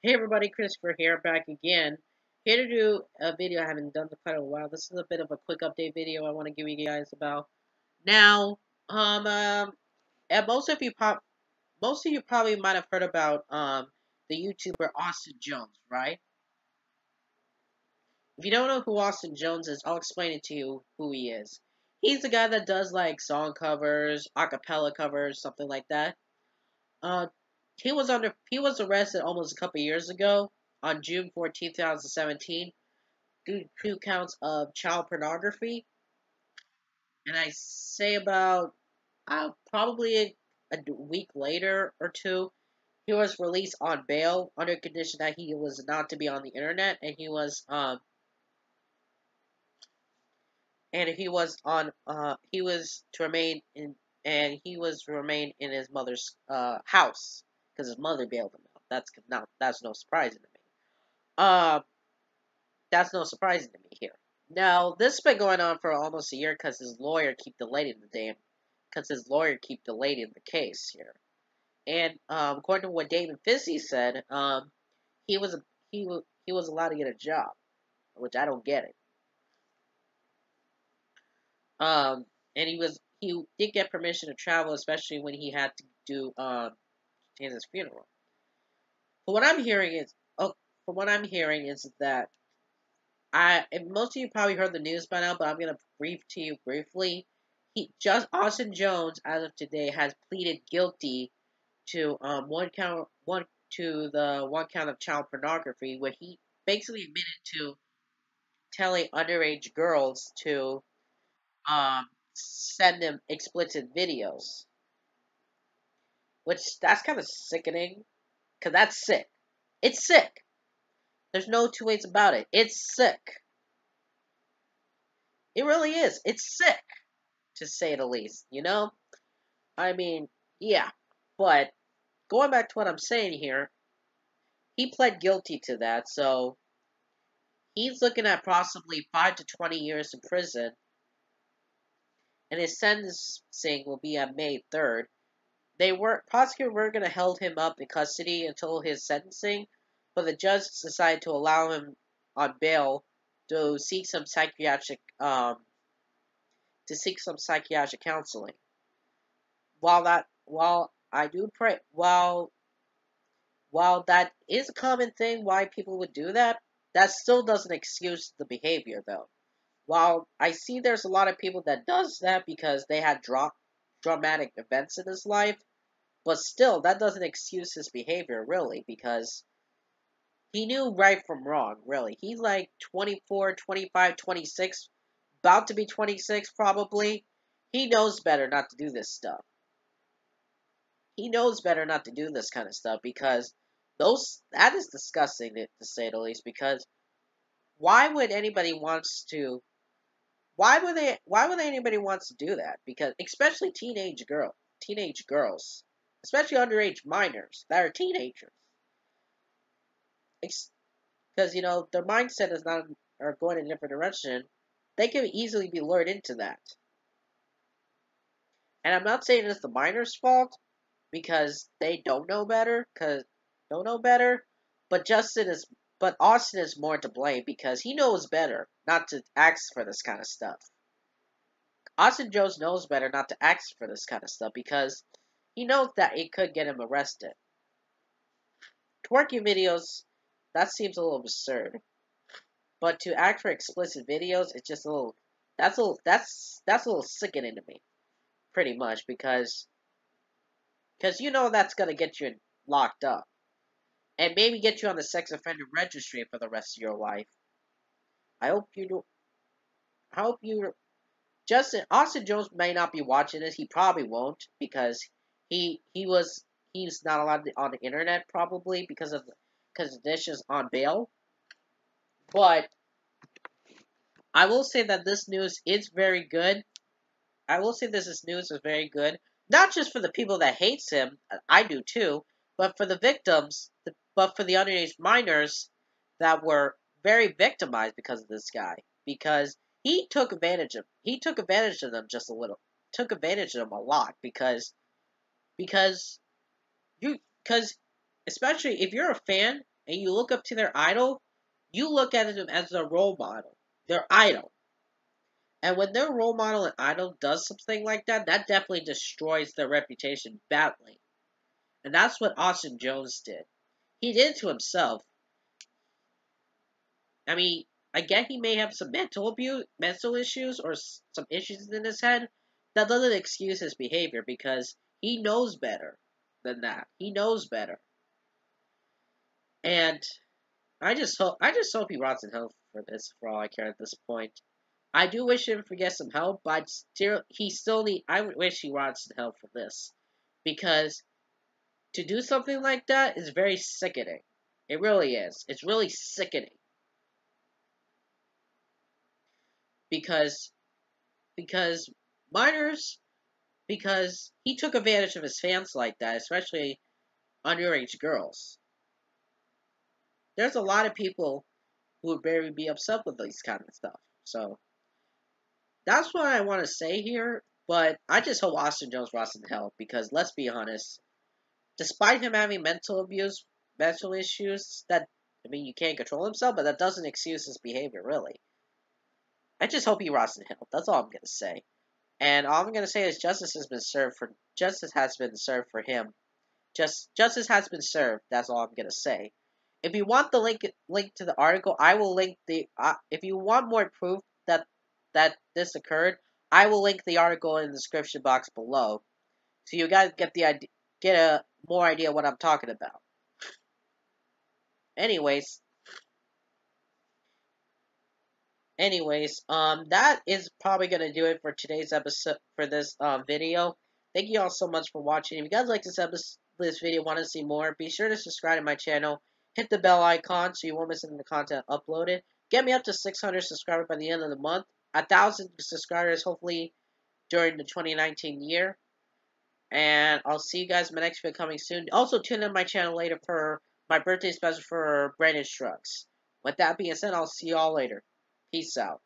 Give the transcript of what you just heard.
Hey everybody, Christopher here, back again. Here to do a video I haven't done in quite a while. This is a bit of a quick update video I want to give you guys about. Now, and most of you probably might have heard about the YouTuber Austin Jones, right? If you don't know who Austin Jones is, I'll explain it to you who he is. He's the guy that does like song covers, acapella covers, something like that. Uh, he was arrested almost a couple years ago on June 14th, 2017, due to 2 counts of child pornography. And I say about probably a week later or two, he was released on bail under condition that he was not to be on the internet, and he was to remain in and he was to remain in his mother's house because his mother bailed him out. That's no surprising to me. Uh, that's no surprising to me here. Now, this has been going on for almost a year because his lawyer keep delaying the case here. And according to what David Fissy said, he was he was allowed to get a job, which I don't get it. And he did get permission to travel, especially when he had to do his funeral. But what I'm hearing is, oh, from what I'm hearing is that and most of you probably heard the news by now, but I'm gonna brief to you briefly. He just Austin Jones, as of today, has pleaded guilty to one count of child pornography, where he basically admitted to telling underage girls to send them explicit videos, which that's kind of sickening, cause that's sick. It's sick. There's no two ways about it. It's sick. It really is. It's sick, to say the least. You know. I mean, yeah. But going back to what I'm saying here, he pled guilty to that, so he's looking at possibly 5 to 20 years in prison, and his sentencing will be on May 3rd. Prosecutor were going to hold him up in custody until his sentencing, but the judge decided to allow him on bail to seek some psychiatric counseling. While I do pray, while that is a common thing why people would do that, that still doesn't excuse the behavior though. While I see there's a lot of people that does that because they had dramatic events in his life, but still that doesn't excuse his behavior really, because he knew right from wrong, really. He's like 24, 25, 26, about to be 26 probably. He knows better not to do this stuff. He knows better not to do this kind of stuff, because that is disgusting to say the least. Because why would anybody wants to? Why would anybody wants to do that? Because especially teenage girls, especially underage minors that are teenagers, because their mindset is not are going in a different direction. They can easily be lured into that. And I'm not saying it's the minors' fault, because they don't know better. But Austin is more to blame, because he knows better not to ask for this kind of stuff. Austin Jones knows better not to ask for this kind of stuff, because he knows that it could get him arrested. Twerking videos, that seems a little absurd. But to act for explicit videos, it's just a little that's a little sickening to me, pretty much, because that's gonna get you locked up, and maybe get you on the sex offender registry for the rest of your life. I hope you do. I hope you. Austin Jones may not be watching this. He probably won't, because he's not allowed on the internet, probably because this is on bail. But I will say that this news is very good. I will say this news is very good, not just for the people that hates him. I do too, but for the victims, but for the underage minors that were very victimized because of this guy, because he took advantage of them just a little, took advantage of them a lot, because you because especially if you're a fan and you look up to their idol, you look at them as a role model, their idol. And when their role model and idol does something like that, that definitely destroys their reputation badly. And that's what Austin Jones did. He did it to himself. I mean, I get he may have some mental issues, or some issues in his head. That doesn't excuse his behavior because he knows better than that. He knows better, and I just hope he rots in hell for this. For all I care at this point, I do wish him to get some help, but I wish he rots in hell for this, because to do something like that is very sickening. It really is. It's really sickening because because minors because he took advantage of his fans like that, especially underage girls. There's a lot of people who would very be upset with these kind of stuff. So that's what I want to say here. But I just hope Austin Jones rots in hell because let's be honest, despite him having mental issues that you can't control himself, but that doesn't excuse his behavior really. I just hope he rots in hell. That's all I'm gonna say. And all I'm gonna say is justice has been served for him. Justice has been served. That's all I'm gonna say. If you want the link to the article, I will link the. If you want more proof that this occurred, I will link the article in the description box below, so you guys get a more idea what I'm talking about. Anyways, that is probably gonna do it for today's episode for this video. Thank you all so much for watching. If you guys like this video, want to see more, be sure to subscribe to my channel. Hit the bell icon so you won't miss any of the content uploaded. Get me up to 600 subscribers by the end of the month. 1,000 subscribers hopefully during the 2019 year. And I'll see you guys in my next video coming soon. Also tune in my channel later for my birthday special for Brandon Strux. With that being said, I'll see you all later. Peace out.